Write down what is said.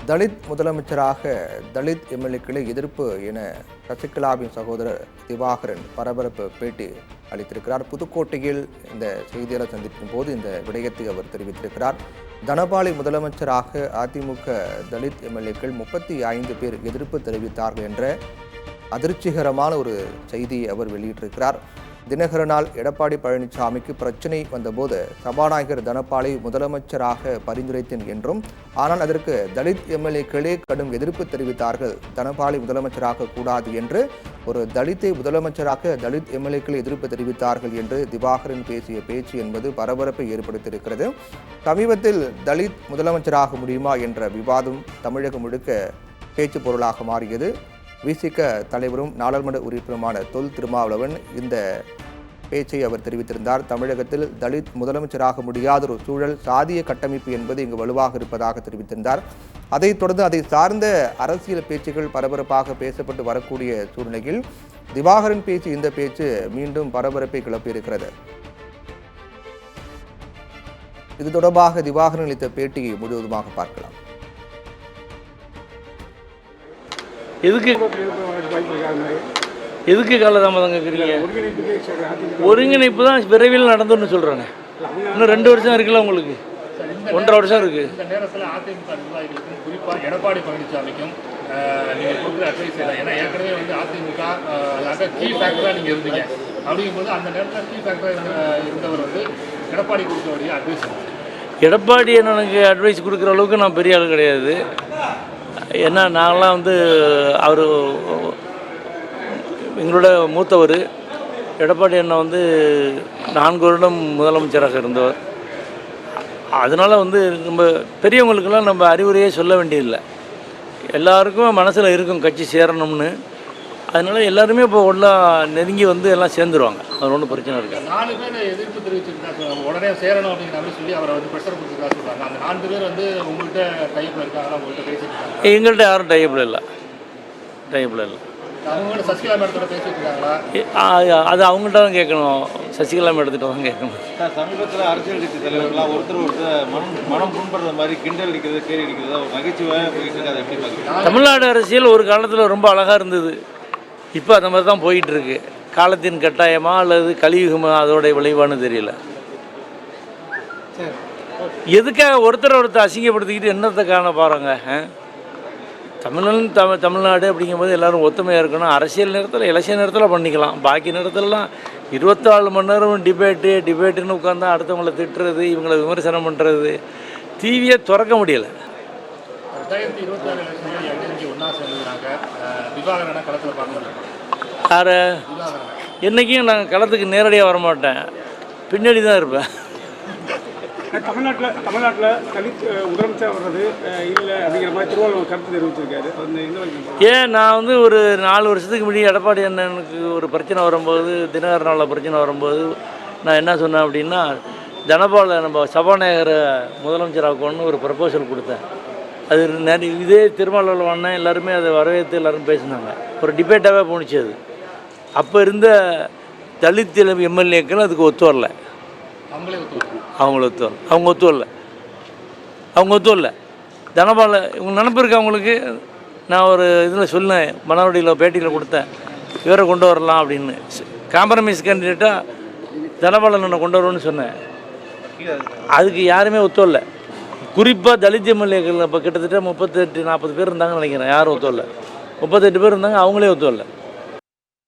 தலித் முதலமைச்சராக தலித் எம்எல்ஏக்களை எதிர்ப்பு என சசிகலாவின் சகோதரர் திவாகரன் பரபரப்பு பேட்டி அளித்திருக்கிறார். புதுக்கோட்டையில் இந்த செய்தியாளர் சந்திப்பின் போது இந்த விடயத்தை அவர் தெரிவித்திருக்கிறார். தனபாலை முதலமைச்சராக அதிமுக தலித் எம்எல்ஏக்கள் 35 பேர் எதிர்ப்பு தெரிவித்தார்கள் என்ற அதிர்ச்சிகரமான ஒரு செய்தியை அவர் வெளியிட்டிருக்கிறார். தினகரனால் எடப்பாடி பழனிசாமிக்கு பிரச்சினை வந்தபோது சபாநாயகர் தனபாலை முதலமைச்சராக பரிந்துரைத்தேன் என்றும், ஆனால் அதற்கு தலித் எம்எல்ஏக்களே கடும் எதிர்ப்பு தெரிவித்தார்கள். தனபாலை முதலமைச்சராக கூடாது என்று ஒரு தலித்தை முதலமைச்சராக தலித் எம்எல்ஏக்களை எதிர்ப்பு தெரிவித்தார்கள் என்று திவாகரன் பேசிய பேச்சு என்பது பரபரப்பை ஏற்படுத்தியிருக்கிறது. சமீபத்தில் தலித் முதலமைச்சராக முடியுமா என்ற விவாதம் தமிழகம் முழுக்க பேச்சு பொருளாக மாறியது. விசிக தலைவரும் நாடாளுமன்ற உறுப்பினருமான தொல் திருமாவளவன் இந்த பேச்சை அவர் தெரிவித்திருந்தார். தமிழகத்தில் தலித் முதலமைச்சராக முடியாத ஒரு சூழல், சாதிய கட்டமைப்பு என்பது இங்கு வலுவாக இருப்பதாக தெரிவித்திருந்தார். அதைத் தொடர்ந்து அதை சார்ந்த அரசியல் பேச்சுகள் பரபரப்பாக பேசப்பட்டு வரக்கூடிய சூழ்நிலையில் திவாகரன் பேச்சு இந்த பேச்சு மீண்டும் பரபரப்பை கிளப்பியிருக்கிறது. இது தொடர்பாக திவாகரன் அளித்த பேட்டியை முழுவதுமாக பார்க்கலாம். எதுக்கு காலதாமதம் கேட்குறீங்க? ஒருங்கிணைப்பு தான் விரைவில் நடந்துன்னு சொல்கிறாங்க. இன்னும் 2 வருஷம் இருக்குல்ல, உங்களுக்கு 1.5 வருஷம் இருக்குது. இந்த நேரத்தில் அதிமுக நிர்வாகிகளுக்கும் குறிப்பாக எடப்பாடி பழனிசாமிக்கும் நீங்கள் கொடுக்குற அட்வைஸ் இல்லை. ஏன்னா ஏற்கனவே அதிமுக கீ ஃபேக்டராக நீங்கள் இருந்தீங்க. அப்படிங்கும்போது அந்த நேரத்தில் கீ ஃபேக்டராக இருந்தவர் எடப்பாடி கொடுக்க வேண்டிய அட்வைஸ். எடப்பாடி எனக்கு அட்வைஸ் கொடுக்குற அளவுக்கு நான் பெரிய ஆள் கிடையாது. ஏன்னா நாங்களாம் அவர் எங்களோட மூத்தவர். எடப்பாடி அண்ணன் 4 வருடம் முதலமைச்சராக இருந்தவர். அதனால் நம்ம பெரியவங்களுக்கெல்லாம் நம்ம அறிவுரையே சொல்ல வேண்டியதில்லை. எல்லாருக்கும் மனசில் இருக்கும் கட்சி சேரணும்னு. அதனால் எல்லாருமே இப்போ ஒன்றா நெருங்கி எல்லாம் சேர்ந்துருவாங்க. அது ஒன்றும் பிரச்சனை இருக்காது. 4 பேர் எதிர்ப்பு தெரிவிச்சிருக்காங்க, உடனே சேரணும் அப்படிங்கிற சொல்லி அவரை ப்ரெஷர் கொடுத்துருக்கா சொல்கிறாங்க. அந்த 4 பேர் உங்கள்கிட்ட டைப்பில் இருக்காங்களா? உங்கள்கிட்ட பேசிட்டு எங்கள்கிட்ட யாரும் டைப்பில் இல்லை. அவங்க சசிகலா மேடத்தோட பேசிட்டு இருக்காங்களா? அது அவங்கள்ட்ட தான் கேட்கணும். சசிகலா மேடத்திட்ட தான் கேட்கணும். சமீபத்தில் அரசியல் கட்சி தலைவர்களாக ஒருத்தர் மனம் புண்படுற மாதிரி கிண்டல் அடிக்கிறது, கேள்வி அடிக்கிறது ஒரு நகைச்சுவையாக போயிட்டு இருக்கு. அதை எப்படி பார்க்குறீங்க? தமிழ்நாடு அரசியல் ஒரு காலத்தில் ரொம்ப அழகாக இருந்தது. இப்போ அந்த மாதிரி தான் போயிட்டுருக்கு. காலத்தின் கட்டாயமா அல்லது கலியுகமா அதோடைய விளைவான்னு தெரியல. எதுக்காக ஒருத்தர் அசிங்கப்படுத்திக்கிட்டு என்னத்தை காண பாருங்க. தமிழ்நாடு அப்படிங்கும்போது எல்லோரும் ஒத்துமையாக இருக்கணும். அரசியல் நேரத்தில் எலெக்ஷன் நேரத்தில் பண்ணிக்கலாம். பாக்கி நேரத்திலலாம் 24 மணி நேரம் டிபேட்டுன்னு உட்காந்தா அடுத்தவங்களை திட்டுறது, இவங்களை விமர்சனம் பண்ணுறது, டிவியை திறக்க முடியலை. 2026 எலெக்ஷனில் ஒன்றா சேர்ந்துருக்காங்க. திவாகரனை களத்தில் பார்க்க முடியும். யாரை? என்றைக்கும் நான் களத்துக்கு நேரடியாக வரமாட்டேன், பின்னாடி தான் இருப்பேன். தமிழ்நாட்டில் தலித் முதலமைச்சர் வர்றது இல்லை அப்படிங்கிற மாதிரி திருவாரூர் கருத்து தெரிவிச்சிருக்காரு. ஏன் நான் ஒரு 4 வருஷத்துக்கு முன்னாடி எடப்பாடி அண்ணனுக்கு ஒரு பிரச்சனை வரும்போது, தினகரனால் பிரச்சனை வரும்போது நான் என்ன சொன்னேன் அப்படின்னா, தனபாலை நம்ம சபாநாயகரை முதலமைச்சராக்கணும்னு ஒரு ப்ரப்போசல் கொடுத்தேன். அது நிறைய இதே திருமாவளவன் அண்ணன் எல்லாருமே அதை வரவேற்று எல்லோரும் பேசினாங்க. ஒரு டிபேட்டாகவே போணுச்சு. அது அப்போ இருந்த தலித் எம்எல்ஏக்கள் அதுக்கு ஒத்து வரல. அவங்க ஒத்து வரல. தனபாலை இவங்க நினப்பு இருக்கு அவங்களுக்கு. நான் ஒரு இதில் சொன்னேன், மணவடியில் பேட்டியில் கொடுத்தேன், இவரை கொண்டு வரலாம் அப்படின்னு. காம்ப்ரமைஸ் கேண்டிடேட்டாக தனபாலனை கொண்டு வரணும்னு சொன்னேன். அதுக்கு யாருமே ஒத்து வரல. குறிப்பாக தலித் எம்எல்ஏக்கள் இப்போ கிட்டத்தட்ட 38-40 பேர் இருந்தாங்கன்னு நினைக்கிறேன். யாரும் ஒத்து வரல. 38 பேர் இருந்தாங்க, அவங்களே ஒத்து வரல.